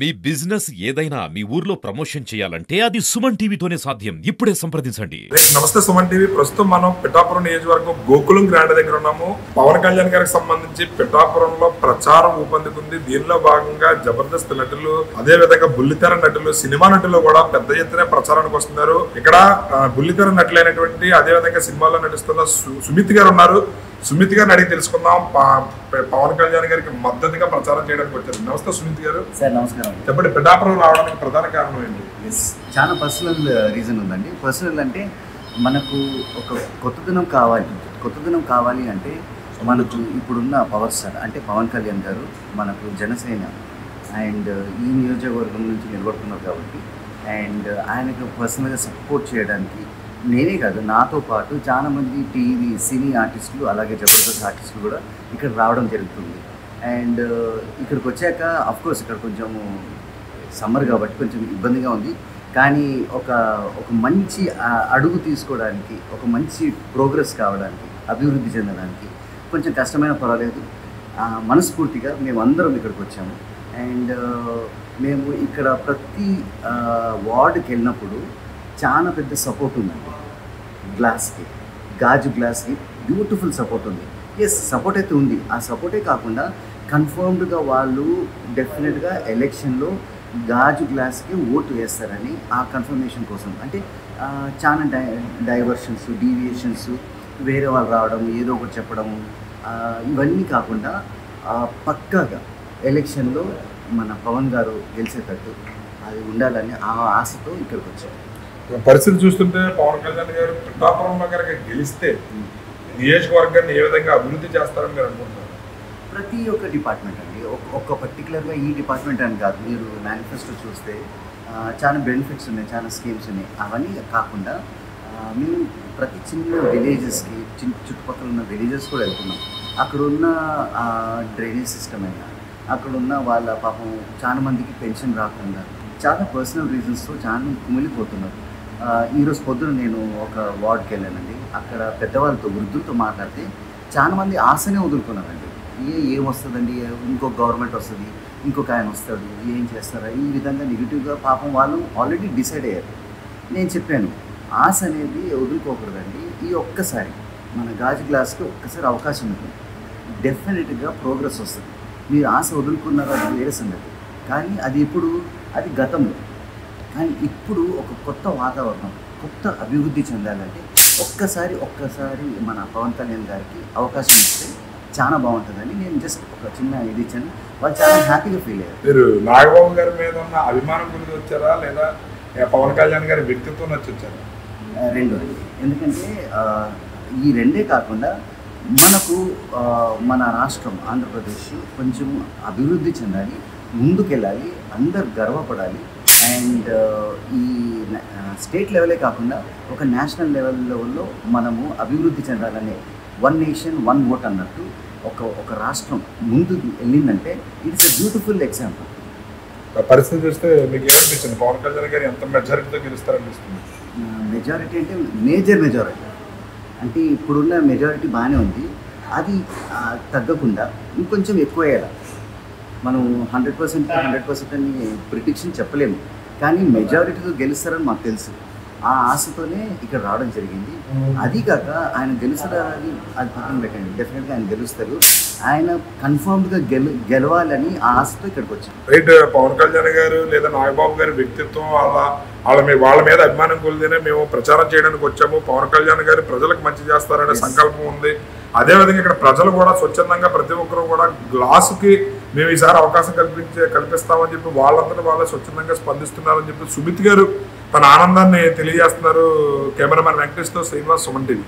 మీ business ఏదైనా మీ ఊర్లో promotion చేయాలంటే అది సుమన్ టీవీతోనే సాధ్యం. ఇప్పుడే సంప్రదించండి. నమస్తే సుమన్ టీవీ. ప్రస్తుతం మనం పిఠాపురం నియోజకవర్గం గోకులం గ్రాండ్ దగ్గర ఉన్నాము. పవన్ కళ్యాణ్ గారికి సంబంధించి పిఠాపురంలో ప్రచారం ఊపందుకుంది. దీనిలో భాగంగా జబర్దస్త్ నటులు, అదే విధంగా బుల్లితెర నటులు, సినిమా నటులు కూడా పెద్ద ఎత్తున ప్రచారానికి వస్తున్నారు. ఇక్కడ బుల్లితెర నటులైనటువంటి అదే విధంగా సినిమాల్లో నటిస్తున్న సుమిత్ గారు ఉన్నారు. సుమిత్ గారిని అడిగి తెలుసుకుందాం. పవన్ కళ్యాణ్ గారికి మద్దతుగా ప్రచారం చేయడానికి వచ్చారు. నమస్తే సుమిత్ గారు. సార్ నమస్కారం. చెప్పండి, పిఠాపురం రావడానికి ప్రధాన కారణం ఏంటి? చాలా పర్సనల్ రీజన్ ఉందండి. పర్సనల్ అంటే మనకు ఒక కొత్తదనం కావాలి అంటే మనకు ఇప్పుడున్న పవర్ స్టార్ అంటే పవన్ కళ్యాణ్ గారు మనకు జనసేన అండ్ ఈ నియోజకవర్గం నుంచి నిలబడుతున్నారు కాబట్టి అండ్ ఆయనకు పర్సనల్గా సపోర్ట్ చేయడానికి నేనే కాదు, నాతో పాటు చాలామంది టీవీ సినీ ఆర్టిస్టులు అలాగే జబర్దస్త్ ఆర్టిస్టులు కూడా ఇక్కడ రావడం జరుగుతుంది. అండ్ ఇక్కడికి వచ్చాక అఫ్కోర్స్ ఇక్కడ కొంచెము సమ్మర్ కాబట్టి కొంచెం ఇబ్బందిగా ఉంది. కానీ ఒక మంచి అడుగు తీసుకోవడానికి, ఒక మంచి ప్రోగ్రెస్ కావడానికి, అభివృద్ధి చెందడానికి కొంచెం కష్టమైన పర్వాలేదు. మనస్ఫూర్తిగా మేము అందరం ఇక్కడికి వచ్చాము. అండ్ మేము ఇక్కడ ప్రతి వార్డుకి వెళ్ళినప్పుడు చాలా పెద్ద సపోర్ట్ ఉందండి. గాజు గ్లాస్కి బ్యూటిఫుల్ సపోర్ట్ ఉంది. ఎస్, సపోర్ట్ అయితే ఉంది. ఆ సపోర్టే కాకుండా కన్ఫర్మ్డ్గా వాళ్ళు డెఫినెట్గా ఎలక్షన్లో గాజు గ్లాస్కి ఓటు వేస్తారని ఆ కన్ఫర్మేషన్ కోసం అంటే చాలా డైవర్షన్స్, డీవియేషన్స్, వేరే వాళ్ళు రావడం, ఏదో ఒకటి చెప్పడం, ఇవన్నీ కాకుండా పక్కాగా ఎలక్షన్లో మన పవన్ గారు గెలిచేటట్టు అది ఉండాలని ఆ ఆశతో ఇక్కడికి వచ్చారు. పరిస్థితి చూస్తుంటే పవన్ కళ్యాణ్ గారు పిఠాపురంలో కనుక గెలిస్తే నియోజకవర్గాన్ని ఏ విధంగా అభివృద్ధి చేస్తారని మీరు అనుకుంటున్నారు? ప్రతి ఒక్క డిపార్ట్మెంట్ అండి, ఒక్క పర్టికులర్గా ఈ డిపార్ట్మెంట్ అని కాదు. మీరు మేనిఫెస్టో చూస్తే చాలా బెనిఫిట్స్ ఉన్నాయి, చాలా స్కీమ్స్ ఉన్నాయి. అవన్నీ కాకుండా మేము ప్రతి చిన్న విలేజెస్కి, చుట్టుపక్కల ఉన్న విలేజెస్ కూడా వెళ్తున్నాం. అక్కడ ఉన్న డ్రైనేజ్ సిస్టమ్ అయినా, అక్కడ ఉన్న వాళ్ళ పాపం చాలా మందికి పెన్షన్ రాకుండా చాలా పర్సనల్ రీజన్స్తో చాలా కుమిలిపోతున్నారు. ఈరోజు పొద్దున నేను ఒక వార్డ్కి వెళ్ళానండి. అక్కడ పెద్దవాళ్ళతో, వృద్ధులతో మాట్లాడితే చాలామంది ఆశనే వదులుకున్నారండి. ఏమొస్తుందండి, ఇంకొక గవర్నమెంట్ వస్తుంది, ఇంకొక ఆయన వస్తాడు, ఏం చేస్తారా, ఈ విధంగా నెగిటివ్గా పాపం వాళ్ళు ఆల్రెడీ డిసైడ్ అయ్యారు. నేను చెప్పాను, ఆశ అనేది వదులుకోకూడదండి. ఈ ఒక్కసారి మన గాజు గ్లాస్కి ఒక్కసారి అవకాశం ఉంటుంది, డెఫినెట్గా ప్రోగ్రెస్ వస్తుంది. మీరు ఆశ వదులుకున్నారో అది వేరే సంగతి. కానీ అది ఇప్పుడు, అది గతంలో. కానీ ఇప్పుడు ఒక కొత్త వాతావరణం, కొత్త అభివృద్ధి చెందాలంటే ఒక్కసారి మన పవన్ కళ్యాణ్ గారికి అవకాశం ఇస్తే చాలా బాగుంటుందని నేను జస్ట్ ఒక చిన్న ఇది ఇచ్చాను. వాళ్ళు చాలా హ్యాపీగా ఫీల్ అయ్యారు. మీరు నాగబాబు గారి మీద ఉన్న అభిమానం గురించి వచ్చారా, లేదా పవన్ కళ్యాణ్ గారి వ్యక్తిత్వం నచ్చి వచ్చారా? రెండు అండి. ఎందుకంటే ఈ రెండే కాకుండా మనకు మన రాష్ట్రం ఆంధ్రప్రదేశ్ కొంచెం అభివృద్ధి చెందాలి, ముందుకెళ్ళాలి, అందరు గర్వపడాలి. అండ్ ఈ స్టేట్ లెవెలే కాకుండా ఒక నేషనల్ లెవెల్లో మనము అభివృద్ధి చెందాలనే వన్ నేషన్ వన్ ఓట్ అన్నట్టు ఒక రాష్ట్రం ముందుకు వెళ్ళిందంటే ఇట్స్ ఎ బ్యూటిఫుల్ ఎగ్జాంపుల్. పరిస్థితి చూస్తే మీకు ఏమనిపిస్తుంది? పవన్ కళ్యాణ్ గారు ఎంత మెజారిటీతో గెలుస్తారనిపిస్తుంది? మెజారిటీ అంటే మేజర్ మెజారిటీ అంటే ఇప్పుడున్న మెజారిటీ బాగానే ఉంది. అది తగ్గకుండా ఇంకొంచెం ఎక్కువ అయ్యేలా. మనం 100% అని ప్రిడిక్షన్ చెప్పలేము, కానీ మెజారిటీతో గెలుస్తారని మాకు తెలుసు. ఆ ఆశతోనే ఇక్కడ రావడం జరిగింది. అది కాక ఆయన గెలుస్తారని అది పక్కన పెట్టండి, డెఫినెట్గా ఆయన గెలుస్తారు. ఆయన కన్ఫర్మ్డ్గా గెలవాలని ఆ ఆశతో ఇక్కడికి వచ్చాం. రైట్. పవన్ కళ్యాణ్ గారు లేదా నాగబాబు గారి వ్యక్తిత్వం, వాళ్ళ మీద అభిమానం కొలితేనే మేము ప్రచారం చేయడానికి వచ్చాము. పవన్ కళ్యాణ్ గారు ప్రజలకు మంచి చేస్తారనే సంకల్పం ఉంది. అదేవిధంగా ఇక్కడ ప్రజలు కూడా స్వచ్ఛందంగా ప్రతి ఒక్కరు కూడా గ్లాసుకి మేము ఈసారి అవకాశం కల్పిస్తామని చెప్పి వాళ్ళందరూ వాళ్ళే స్వచ్ఛందంగా స్పందిస్తున్నారని చెప్పి సుమిత్ గారు తన ఆనందాన్ని తెలియజేస్తున్నారు. కెమెరామెన్ వెంకటేష్తో శ్రీనివాస్, సుమన్ టీవీ.